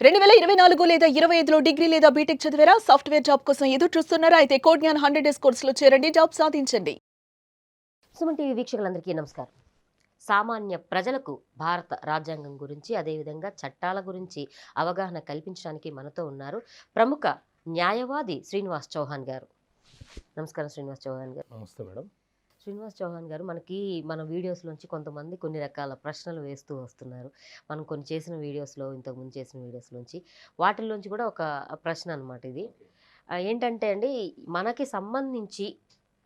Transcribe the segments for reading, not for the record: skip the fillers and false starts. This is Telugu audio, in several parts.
2024 లేదా 25లో డిగ్రీ లేదా బీటెక్ చదివారా? సాఫ్ట్‌వేర్ జాబ్ కోసం ఎదురు చూస్తున్నారా? అయితే కోడ్‌జ్ఞాన్ 100 డేస్ కోర్సులో చేరండి. జాబ్ సాధించండి. సుమన్ టీవీ వీక్షకులందరికీ నమస్కారం. సామాన్య ప్రజలకు భారత రాజ్యాంగం గురించి, అదేవిధంగా చట్టాల గురించి అవగాహన కల్పించడానికి మనతో ఉన్నారు ప్రముఖ న్యాయవాది శ్రీనివాస్ చౌహాన్ గారు. నమస్కారం శ్రీనివాస్ చౌహాన్ గారు. నమస్తే మేడం. శ్రీనివాస్ చౌహాన్ గారు, మన వీడియోస్లోంచి కొంతమంది కొన్ని రకాల ప్రశ్నలు వేస్తూ వస్తున్నారు. మనం కొన్ని చేసిన వీడియోస్లో, ఇంతకుముందు చేసిన వీడియోస్లోంచి వాటిల్లోంచి కూడా ఒక ప్రశ్న అనమాట ఇది. ఏంటంటే అండి, మనకి సంబంధించి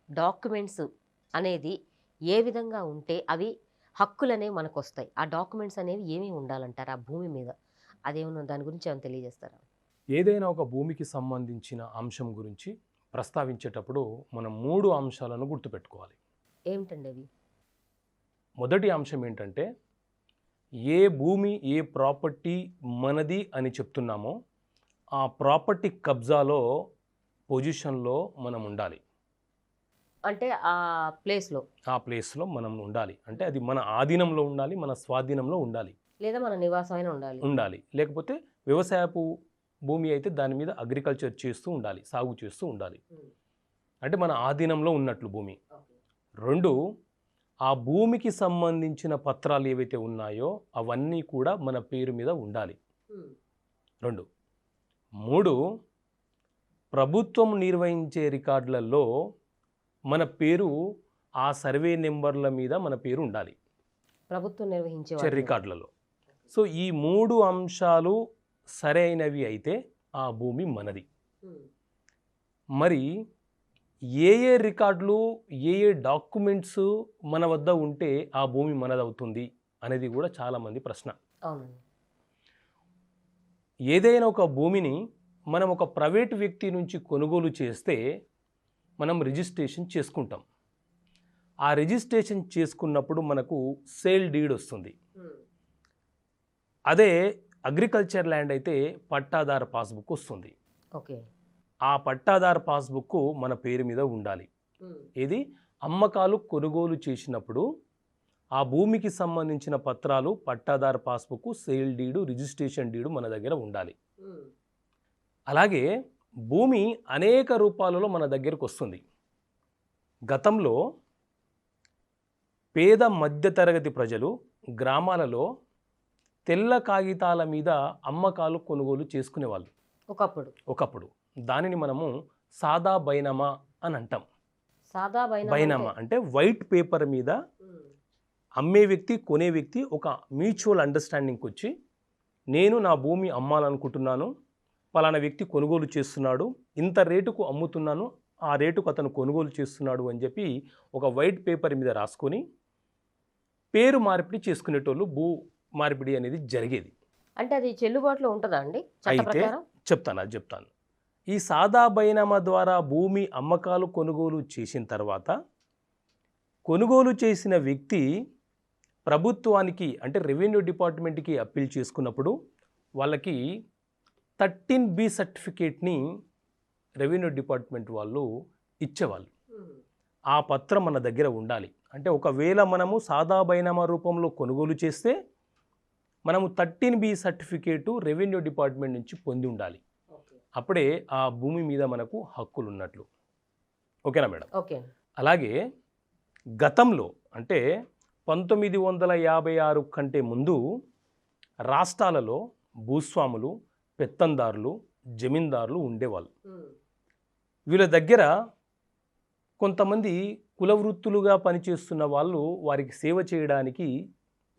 డాక్యుమెంట్స్ అనేది ఏ విధంగా ఉంటే అవి హక్కులనేవి మనకు వస్తాయి? ఆ డాక్యుమెంట్స్ అనేవి ఏమేమి ఉండాలంటారు ఆ భూమి మీద? అదేమన్నా దాని గురించి ఏమైనా తెలియజేస్తారా? ఏదైనా ఒక భూమికి సంబంధించిన అంశం గురించి ప్రస్తావించేటప్పుడు మనం 3 అంశాలను గుర్తుపెట్టుకోవాలి. ఏమిటండి అవి? మొదటి అంశం ఏంటంటే, ఏ భూమి, ఏ ప్రాపర్టీ మనది అని చెప్తున్నామో ఆ ప్రాపర్టీ కబ్జాలో, పొజిషన్లో మనం ఉండాలి. అంటే ఆ ప్లేస్లో ఆ ప్లేస్లో మనం ఉండాలి. అంటే అది మన ఆధీనంలో ఉండాలి, మన స్వాధీనంలో ఉండాలి. లేదా మన నివాసమైన ఉండాలి. లేకపోతే వ్యవసాయపు భూమి అయితే దాని మీద అగ్రికల్చర్ చేస్తూ ఉండాలి, సాగు చేస్తూ ఉండాలి. అంటే మన ఆధీనంలో ఉన్నట్లు భూమి. 2, ఆ భూమికి సంబంధించిన పత్రాలు ఏవైతే ఉన్నాయో అవన్నీ కూడా మన పేరు మీద ఉండాలి. 2. 3, ప్రభుత్వం నిర్వహించే రికార్డులలో మన పేరు, ఆ సర్వే నెంబర్ల మీద మన పేరు ఉండాలి ప్రభుత్వం నిర్వహించే రికార్డులలో. సో ఈ 3 అంశాలు సరైనవి అయితే ఆ భూమి మనది. మరి ఏ రికార్డులు, ఏ డాక్యుమెంట్స్ మన వద్ద ఉంటే ఆ భూమి మనదవుతుంది అనేది కూడా చాలామంది ప్రశ్న. అవునండి. ఏదైనా ఒక భూమిని మనం ఒక ప్రైవేట్ వ్యక్తి నుంచి కొనుగోలు చేస్తే మనం రిజిస్ట్రేషన్ చేసుకుంటాం. ఆ రిజిస్ట్రేషన్ చేసుకున్నప్పుడు మనకు సేల్ డీడ్ వస్తుంది. అదే అగ్రికల్చర్ ల్యాండ్ అయితే పట్టాదారు పాస్బుక్ వస్తుంది. ఓకే. ఆ పట్టాదారు పాస్బుక్ మన పేరు మీద ఉండాలి. ఇది అమ్మకాలు కొనుగోలు చేసినప్పుడు ఆ భూమికి సంబంధించిన పత్రాలు, పట్టాదారు passbook, sale deed, registration deed మన దగ్గర ఉండాలి. అలాగే భూమి అనేక రూపాలలో మన దగ్గరకు వస్తుంది. గతంలో పేద మధ్యతరగతి ప్రజలు గ్రామాలలో తెల్ల కాగితాల మీద అమ్మకాలు కొనుగోలు చేసుకునేవాళ్ళు ఒకప్పుడు. దానిని మనము సాదా బైనామా అని అంటాం. సాదా బైనామా అంటే వైట్ పేపర్ మీద అమ్మే వ్యక్తి, కొనే వ్యక్తి ఒక మ్యూచువల్ అండర్స్టాండింగ్కి వచ్చి, నేను నా భూమి అమ్మాలనుకుంటున్నాను, పలానా వ్యక్తి కొనుగోలు చేస్తున్నాడు, ఇంత రేటుకు అమ్ముతున్నాను, ఆ రేటుకు అతను కొనుగోలు చేస్తున్నాడు అని చెప్పి ఒక వైట్ పేపర్ మీద రాసుకొని పేరు మార్పిడి చేసుకునేటోళ్ళు. భూ మార్పిడి అనేది జరిగేది. అంటే అది చెల్లుబాటులో ఉంటుందా అండి? అయితే చెప్తాను. ఈ సాదా బైనామా ద్వారా భూమి అమ్మకాలు కొనుగోలు చేసిన తర్వాత కొనుగోలు చేసిన వ్యక్తి ప్రభుత్వానికి అంటే రెవెన్యూ డిపార్ట్మెంట్కి అప్పీల్ చేసుకున్నప్పుడు వాళ్ళకి 13B సర్టిఫికేట్ని రెవెన్యూ డిపార్ట్మెంట్ వాళ్ళు ఇచ్చేవాళ్ళు. ఆ పత్రం మన దగ్గర ఉండాలి. అంటే ఒకవేళ మనము సాదా బైనామా రూపంలో కొనుగోలు చేస్తే మనము 13B సర్టిఫికేటు రెవెన్యూ డిపార్ట్మెంట్ నుంచి పొంది ఉండాలి. అప్పుడే ఆ భూమి మీద మనకు హక్కులు ఉన్నట్లు. ఓకేనా మేడం? ఓకే. అలాగే గతంలో అంటే 1956 కంటే ముందు రాష్ట్రాలలో భూస్వాములు, పెత్తందారులు, జమీందారులు ఉండేవాళ్ళు. వీళ్ళ దగ్గర కొంతమంది కుల వృత్తులుగా పనిచేస్తున్న వాళ్ళు వారికి సేవ చేయడానికి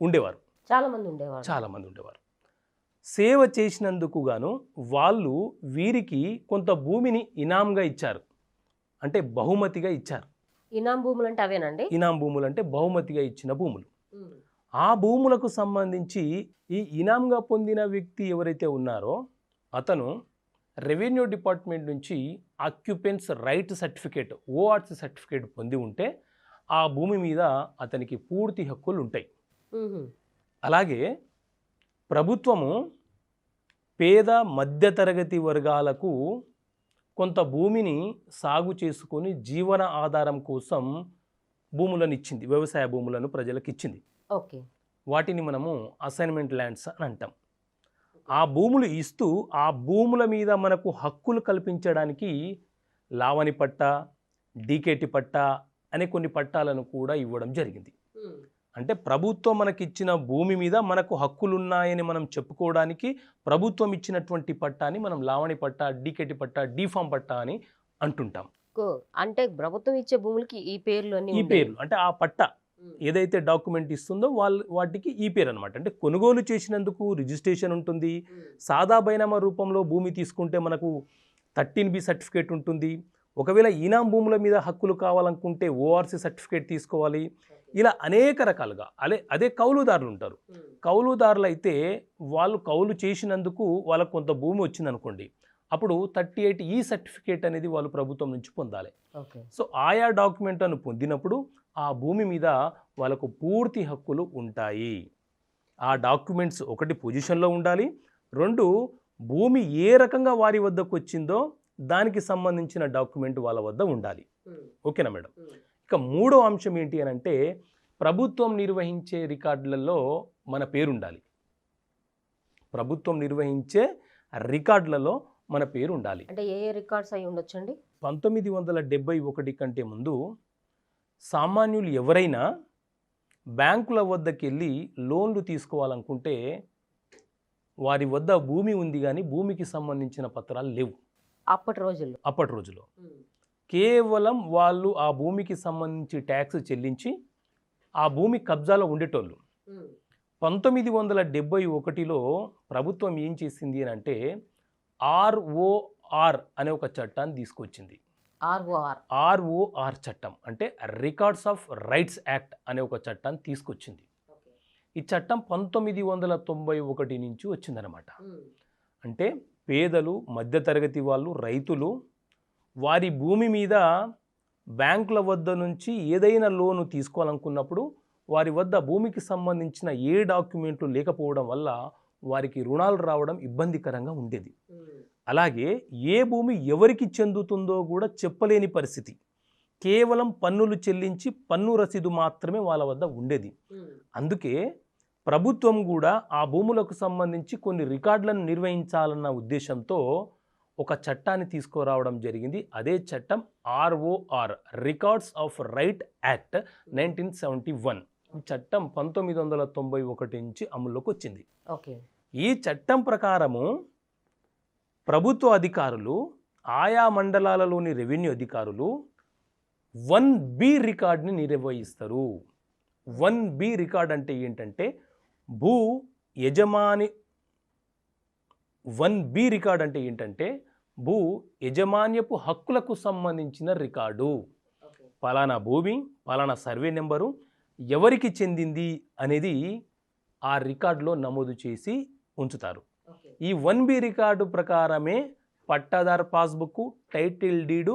ఉండేవారు. చాలామంది ఉండేవారు. సేవ చేసినందుకు గాను వాళ్ళు వీరికి కొంత భూమిని ఇనాంగా ఇచ్చారు, అంటే బహుమతిగా ఇచ్చారు. ఇనాం భూములు అంటే అవేనండి? ఇనాం భూములు అంటే బహుమతిగా ఇచ్చిన భూములు. ఆ భూములకు సంబంధించి ఈ ఇనాంగా పొందిన వ్యక్తి ఎవరైతే ఉన్నారో అతను రెవెన్యూ డిపార్ట్మెంట్ నుంచి occupancy right certificate, ORC certificate పొంది ఉంటే ఆ భూమి మీద అతనికి పూర్తి హక్కులు ఉంటాయి. అలాగే ప్రభుత్వము పేద మధ్యతరగతి వర్గాలకు కొంత భూమిని సాగు చేసుకొని జీవన ఆధారం కోసం భూములను ఇచ్చింది, వ్యవసాయ భూములను ప్రజలకు ఇచ్చింది. ఓకే. వాటిని మనము అసైన్మెంట్ ల్యాండ్స్ అని అంటాం. ఆ భూములు ఇస్తూ ఆ భూముల మీద మనకు హక్కులు కల్పించడానికి లావణి పట్టా, డీకేటి పట్టా అనే కొన్ని పట్టాలను కూడా ఇవ్వడం జరిగింది. అంటే ప్రభుత్వం మనకిచ్చిన భూమి మీద మనకు హక్కులున్నాయని మనం చెప్పుకోవడానికి ప్రభుత్వం ఇచ్చినటువంటి పట్టాని మనం లావణి పట్టా, డీకేటి పట్టా, డీఫామ్ పట్టా అని అంటుంటాం. అంటే ప్రభుత్వం ఇచ్చే భూములకి ఈ పేర్లు అన్ని ఈ పేర్లు అంటే ఆ పట్టా ఏదైతే డాక్యుమెంట్ ఇస్తుందో వాటికి ఈ పేరు అనమాట. అంటే కొనుగోలు చేసినందుకు రిజిస్ట్రేషన్ ఉంటుంది. సాదా బైనామా రూపంలో భూమి తీసుకుంటే మనకు 13B సర్టిఫికేట్ ఉంటుంది. ఒకవేళ ఈనాం భూముల మీద హక్కులు కావాలనుకుంటే ఓఆర్సీ సర్టిఫికేట్ తీసుకోవాలి. ఇలా అనేక రకాలుగా అదే కౌలుదారులు ఉంటారు. కౌలుదారులు అయితే వాళ్ళు కౌలు చేసినందుకు వాళ్ళకు కొంత భూమి వచ్చిందనుకోండి, అప్పుడు 38E సర్టిఫికేట్ అనేది వాళ్ళు ప్రభుత్వం నుంచి పొందాలి. సో ఆయా డాక్యుమెంట్లను పొందినప్పుడు ఆ భూమి మీద వాళ్ళకు పూర్తి హక్కులు ఉంటాయి. ఆ డాక్యుమెంట్స్ ఒకటి పొజిషన్లో ఉండాలి, 2 భూమి ఏ రకంగా వారి వద్దకు వచ్చిందో దానికి సంబంధించిన డాక్యుమెంట్ వాళ్ళ వద్ద ఉండాలి. ఓకేనా మేడం? ఇక 3వ అంశం ఏంటి అని అంటే ప్రభుత్వం నిర్వహించే రికార్డులలో మన పేరు ఉండాలి. ప్రభుత్వం నిర్వహించే రికార్డులలో మన పేరు ఉండాలి. అంటే ఏ రికార్డ్స్ అయి ఉండొచ్చండి? 1971 కంటే ముందు సామాన్యులు ఎవరైనా బ్యాంకుల వద్దకు వెళ్ళి లోన్లు తీసుకోవాలనుకుంటే వారి వద్ద భూమి ఉంది కానీ భూమికి సంబంధించిన పత్రాలు లేవు. అప్పటి రోజుల్లో కేవలం వాళ్ళు ఆ భూమికి సంబంధించి ట్యాక్స్ చెల్లించి ఆ భూమి కబ్జాలో ఉండేటోళ్ళు. 1971లో ప్రభుత్వం ఏం చేసింది అని అంటే ROR అనే ఒక చట్టాన్ని తీసుకొచ్చింది. ROR చట్టం అంటే రికార్డ్స్ ఆఫ్ రైట్స్ యాక్ట్ అనే ఒక చట్టాన్ని తీసుకొచ్చింది. ఈ చట్టం 1991 నుంచి వచ్చిందనమాట. అంటే పేదలు, మధ్యతరగతి వాళ్ళు, రైతులు వారి భూమి మీద బ్యాంకుల వద్ద నుంచి ఏదైనా లోను తీసుకోవాలనుకున్నప్పుడు వారి వద్ద భూమికి సంబంధించిన ఏ డాక్యుమెంట్లు లేకపోవడం వల్ల వారికి రుణాలు రావడం ఇబ్బందికరంగా ఉండేది. అలాగే ఏ భూమి ఎవరికి చెందుతుందో కూడా చెప్పలేని పరిస్థితి. కేవలం పన్నులు చెల్లించి పన్ను రసీదు మాత్రమే వాళ్ళ వద్ద ఉండేది. అందుకే ప్రభుత్వం కూడా ఆ భూములకు సంబంధించి కొన్ని రికార్డులను నిర్వహించాలన్న ఉద్దేశంతో ఒక చట్టాన్ని తీసుకురావడం జరిగింది. అదే చట్టం ROR records of right act 1971. ఈ చట్టం 1991 నుంచి అమల్లోకి వచ్చింది. ఈ చట్టం ప్రకారము ప్రభుత్వ అధికారులు, ఆయా మండలాలలోని రెవెన్యూ అధికారులు 1B రికార్డ్ని నిర్వహిస్తారు. 1B రికార్డ్ అంటే ఏంటంటే భూ యజమాని 1B రికార్డ్ అంటే ఏంటంటే భూ యజమాన్యపు హక్కులకు సంబంధించిన రికార్డు. పలానా భూమి, పలానా సర్వే నెంబరు ఎవరికి చెందింది అనేది ఆ రికార్డులో నమోదు చేసి ఉంచుతారు. ఈ 1B రికార్డు ప్రకారమే పట్టాదారు పాస్బుక్, టైటిల్ డీడు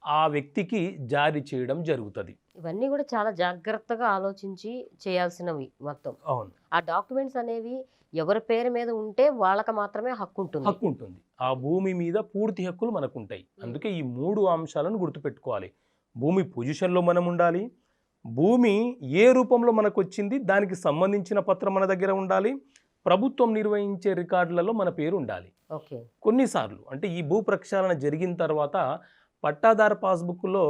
ఆ వ్యక్తికి జారీ చేయడం జరుగుతుంది. ఇవన్నీ కూడా చాలా జాగ్రత్తగా ఆలోచించి చేయాల్సినవి మొత్తం. అవును. ఆ డాక్యుమెంట్స్ అనేవి ఎవరి పేరు మీద ఉంటే వాళ్ళకి మాత్రమే హక్కు ఉంటుంది. ఆ భూమి మీద పూర్తి హక్కులు మనకు ఉంటాయి. అందుకే ఈ 3 అంశాలను గుర్తుపెట్టుకోవాలి. భూమి పొజిషన్లో మనం ఉండాలి, భూమి ఏ రూపంలో మనకు వచ్చింది దానికి సంబంధించిన పత్రం మన దగ్గర ఉండాలి, ప్రభుత్వం నిర్వహించే రికార్డులలో మన పేరు ఉండాలి. కొన్నిసార్లు అంటే ఈ భూ ప్రక్షాళన జరిగిన తర్వాత పట్టాదారు పాస్బుక్లో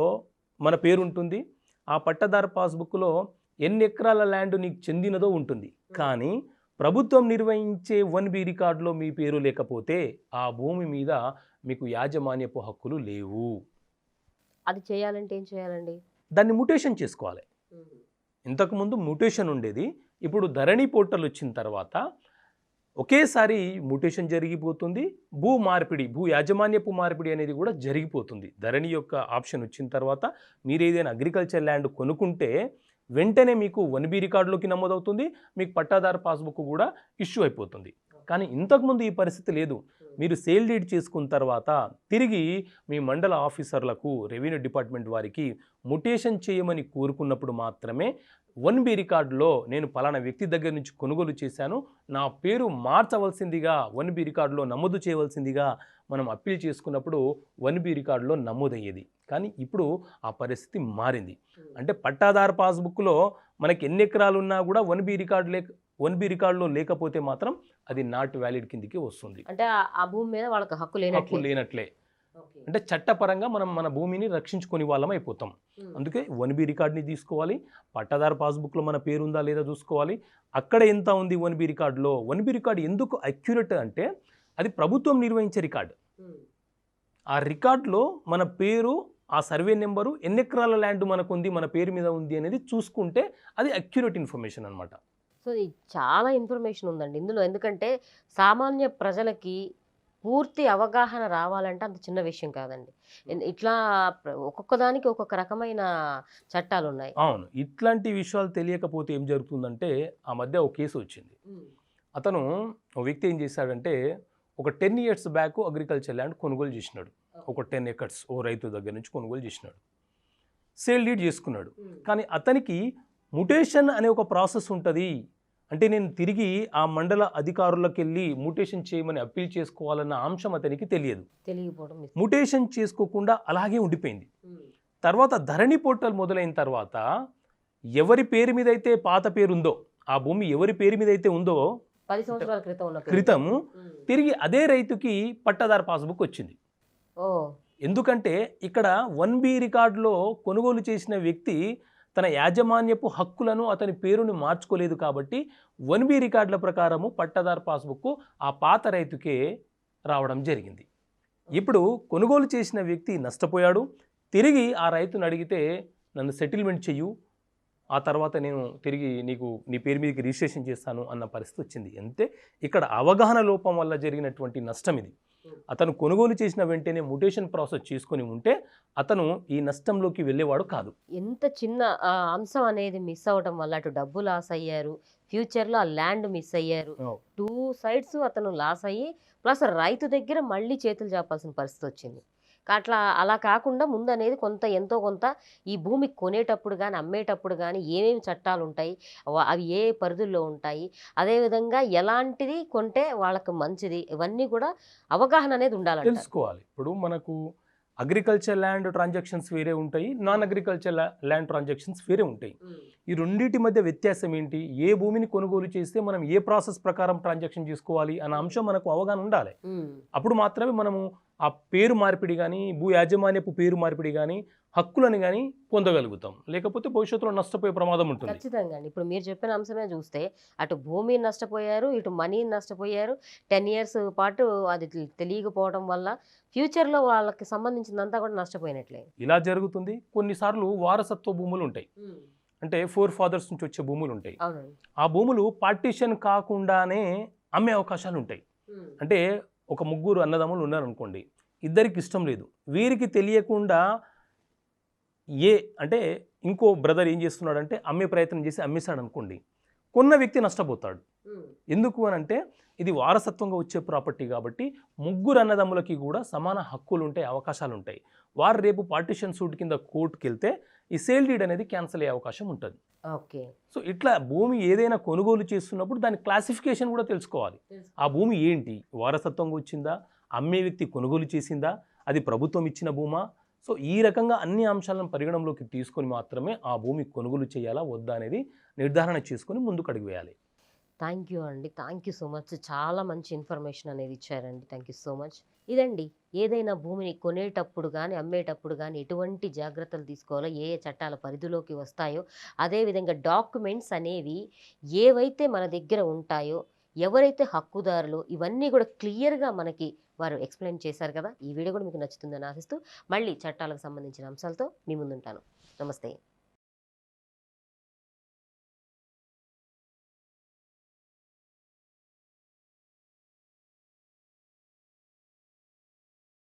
మన పేరు ఉంటుంది. ఆ పట్టాదారు పాస్బుక్లో ఎన్ని ఎకరాల ల్యాండ్ నీకు చెందినదో ఉంటుంది. కానీ ప్రభుత్వం నిర్వహించే 1B రికార్డులో మీ పేరు లేకపోతే ఆ భూమి మీద మీకు యాజమాన్యపు హక్కులు లేవు. అది చేయాలంటే ఏం చేయాలండి? దాన్ని మ్యూటేషన్ చేసుకోవాలి. ఇంతకుముందు మ్యూటేషన్ ఉండేది, ఇప్పుడు ధరణి పోర్టల్ వచ్చిన తర్వాత ఒకేసారి మ్యూటేషన్ జరిగిపోతుంది. భూ యాజమాన్యపు మార్పిడి అనేది కూడా జరిగిపోతుంది. ధరణి యొక్క ఆప్షన్ వచ్చిన తర్వాత మీరు ఏదైనా అగ్రికల్చర్ ల్యాండ్ కొనుక్కుంటే వెంటనే మీకు 1B రికార్డులోకి నమోదవుతుంది, మీకు పట్టాదారు పాస్బుక్ కూడా ఇష్యూ అయిపోతుంది. కానీ ఇంతకుముందు ఈ పరిస్థితి లేదు. మీరు సేల్ డీడ్ చేసుకున్న తర్వాత తిరిగి మీ మండల ఆఫీసర్లకు, రెవెన్యూ డిపార్ట్మెంట్ వారికి మ్యూటేషన్ చేయమని కోరుకున్నప్పుడు మాత్రమే 1B రికార్డులో నేను పలానా వ్యక్తి దగ్గర నుంచి కొనుగోలు చేశాను, నా పేరు మార్చవలసిందిగా 1B రికార్డులో నమోదు చేయవలసిందిగా మనం అప్పీల్ చేసుకున్నప్పుడు 1B రికార్డులో నమోదయ్యేది. కానీ ఇప్పుడు ఆ పరిస్థితి మారింది. అంటే పట్టాదారు పాస్బుక్లో మనకి ఎన్ని ఎకరాలు ఉన్నా కూడా 1B రికార్డు 1B రికార్డులో లేకపోతే మాత్రం అది నాట్ వ్యాలిడ్ కిందికి వస్తుంది. అంటే ఆ భూమి మీద వాళ్ళకి హక్కు హక్కు లేనట్లే. లేనట్లే. ఓకే. అంటే చట్టపరంగా మనం మన భూమిని రక్షించుకొని వాళ్ళం అయిపోతాం. అందుకే 1B రికార్డ్ని తీసుకోవాలి, పట్టాదారు పాస్బుక్లో మన పేరు ఉందా లేదా చూసుకోవాలి. అక్కడ ఎంత ఉంది 1B రికార్డులో. 1B రికార్డు ఎందుకు అక్యురేట్ అంటే అది ప్రభుత్వం నిర్వహించే రికార్డు. ఆ రికార్డులో మన పేరు, ఆ సర్వే నెంబరు, ఎన్ని ఎకరాల ల్యాండ్ మనకు ఉంది, మన పేరు మీద ఉంది అనేది చూసుకుంటే అది అక్యురేట్ ఇన్ఫర్మేషన్ అనమాట. సో ఇది చాలా ఇన్ఫర్మేషన్ ఉందండి ఇందులో. ఎందుకంటే సామాన్య ప్రజలకి పూర్తి అవగాహన రావాలంటే అంత చిన్న విషయం కాదండి. ఇట్లా ఒక్కొక్క దానికి ఒక్కొక్క రకమైన చట్టాలు ఉన్నాయి. అవును, ఇట్లాంటి విషయాలు తెలియకపోతే ఏం జరుగుతుందంటే ఆ మధ్య ఒక కేసు వచ్చింది. అతను ఒక వ్యక్తి ఏం చేశాడంటే ఒక 10 years బ్యాక్ అగ్రికల్చర్ ల్యాండ్ కొనుగోలు చేసినాడు. ఒక 10 acres ఓ రైతు దగ్గర నుంచి కొనుగోలు చేసినాడు, సేల్ డీడ్ చేసుకున్నాడు. కానీ అతనికి ముటేషన్ అనే ఒక ప్రాసెస్ ఉంటుంది. అంటే నేను తిరిగి ఆ మండల అధికారులకు వెళ్ళి ముటేషన్ చేయమని అప్పీల్ చేసుకోవాలన్న అంశం అతనికి తెలియదు. తెలియకపోవడం ముటేషన్ చేసుకోకుండా అలాగే ఉండిపోయింది. తర్వాత ధరణి పోర్టల్ మొదలైన తర్వాత ఎవరి పేరు మీద అయితే పాత పేరు ఉందో, ఆ భూమి ఎవరి పేరు మీద అయితే ఉందో 10 సంవత్సరాల క్రితం ఉన్న క్రితం తిరిగి అదే రైతుకి పట్టాదారు పాస్బుక్ వచ్చింది. ఓ ఎందుకంటే ఇక్కడ 1B రికార్డులో కొనుగోలు చేసిన వ్యక్తి తన యాజమాన్యపు హక్కులను అతని పేరుని మార్చుకోలేదు కాబట్టి 1B రికార్డుల ప్రకారము పట్టాదారు పాస్బుక్ ఆ పాత రైతుకే రావడం జరిగింది. ఇప్పుడు కొనుగోలు చేసిన వ్యక్తి నష్టపోయాడు. తిరిగి ఆ రైతుని అడిగితే నన్ను సెటిల్మెంట్ చెయ్యు, ఆ తర్వాత నేను తిరిగి నీ పేరు మీదకి రిజిస్ట్రేషన్ చేస్తాను అన్న పరిస్థితి వచ్చింది. అంతే ఇక్కడ అవగాహన లోపం వల్ల జరిగినటువంటి నష్టం ఇది. అతను కొనుగోలు చేసిన వెంటనే ముటేషన్ ప్రాసెస్ చేసుకొని ఉంటే అతను ఈ నష్టంలోకి వెళ్ళేవాడు కాదు. ఎంత చిన్న అంశం అనేది మిస్ అవ్వడం వల్ల అటు డబ్బు లాస్ అయ్యారు, ఫ్యూచర్లో ఆ ల్యాండ్ మిస్ అయ్యారు. 2 sides అతను లాస్ అయ్యి ప్లస్ రైతు దగ్గర మళ్ళీ చేతులు చాపాల్సిన పరిస్థితి వచ్చింది. అలా కాకుండా ముందు అనేది ఎంతో కొంత ఈ భూమి కొనేటప్పుడు కానీ అమ్మేటప్పుడు కానీ ఏమేమి చట్టాలు ఉంటాయి, అవి ఏ పరిధుల్లో ఉంటాయి, అదేవిధంగా ఎలాంటిది కొంటే వాళ్ళకి మంచిది, ఇవన్నీ కూడా అవగాహన అనేది ఉండాలి, తెలుసుకోవాలి. ఇప్పుడు మనకు అగ్రికల్చర్ ల్యాండ్ ట్రాన్సాక్షన్స్ వేరే ఉంటాయి, నాన్ అగ్రికల్చర్ ల్యాండ్ ట్రాన్సాక్షన్స్ వేరే ఉంటాయి. ఈ రెండింటి మధ్య వ్యత్యాసం ఏంటి, ఏ భూమిని కొనుగోలు చేస్తే మనం ఏ ప్రాసెస్ ప్రకారం ట్రాన్సాక్షన్ చేసుకోవాలి అన్న అంశం మనకు అవగాహన ఉండాలి. అప్పుడు మాత్రమే మనము ఆ పేరు మార్పిడి కానీ, భూ యాజమాన్యపు పేరు మార్పిడి కానీ, హక్కులను కానీ పొందగలుగుతాం. లేకపోతే భవిష్యత్తులో నష్టపోయే ప్రమాదం ఉంటుంది. ఖచ్చితంగా అండి. ఇప్పుడు మీరు చెప్పిన అంశమే చూస్తే అటు భూమి నష్టపోయారు, ఇటు మనీ నష్టపోయారు. 10 years పాటు అది తెలియకపోవడం వల్ల ఫ్యూచర్లో వాళ్ళకి సంబంధించిందంతా కూడా నష్టపోయినట్లే. ఇలా జరుగుతుంది. కొన్నిసార్లు వారసత్వ భూములు ఉంటాయి, అంటే 4 fathers నుంచి వచ్చే భూములు ఉంటాయి. ఆ భూములు పార్టీషన్ కాకుండానే అమ్మే అవకాశాలు ఉంటాయి. అంటే ఒక 3 అన్నదమ్ములు ఉన్నారనుకోండి, ఇద్దరికి ఇష్టం లేదు, వీరికి తెలియకుండా అంటే ఇంకో బ్రదర్ ఏం చేస్తున్నాడంటే అమ్మే ప్రయత్నం చేసి అమ్మేశాడు అనుకోండి, కొన్న వ్యక్తి నష్టపోతాడు. ఎందుకు అని అంటే ఇది వారసత్వంగా వచ్చే ప్రాపర్టీ కాబట్టి 3 అన్నదమ్ములకి కూడా సమాన హక్కులు ఉంటాయి, అవకాశాలు ఉంటాయి. వారు రేపు పార్టీషన్ సూట్ కింద కోర్టుకి వెళ్తే ఈ సేల్ డీడ్ అనేది క్యాన్సిల్ అయ్యే అవకాశం ఉంటుంది. ఓకే. సో ఇట్లా భూమి ఏదైనా కొనుగోలు చేస్తున్నప్పుడు దాని క్లాసిఫికేషన్ కూడా తెలుసుకోవాలి. ఆ భూమి ఏంటి, వారసత్వంగా వచ్చిందా, అమ్మే వ్యక్తి కొనుగోలు చేసిందా, అది ప్రభుత్వం ఇచ్చిన భూమా. సో ఈ రకంగా అన్ని అంశాలను పరిగణనలోకి తీసుకొని మాత్రమే ఆ భూమి కొనుగోలు చేయాలా వద్దా అనేది నిర్ధారణ చేసుకొని ముందుకు అడుగు వేయాలి. థ్యాంక్ యూ అండి, థ్యాంక్ యూ సో మచ్. చాలా మంచి ఇన్ఫర్మేషన్ అనేది ఇచ్చారండి. Thank you so much. ఇదండి, ఏదైనా భూమిని కొనేటప్పుడు కానీ అమ్మేటప్పుడు కానీ ఎటువంటి జాగ్రత్తలు తీసుకోవాలో, ఏ ఏ చట్టాల పరిధిలోకి వస్తాయో, అదేవిధంగా డాక్యుమెంట్స్ అనేవి ఏవైతే మన దగ్గర ఉంటాయో, ఎవరైతే హక్కుదారులు, ఇవన్నీ కూడా క్లియర్గా మనకి వారు ఎక్స్ప్లెయిన్ చేశారు కదా. ఈ వీడియో కూడా మీకు నచ్చుతుందని ఆశిస్తూ మళ్ళీ చట్టాలకు సంబంధించిన అంశాలతో మీ ముందుంటాను. నమస్తే.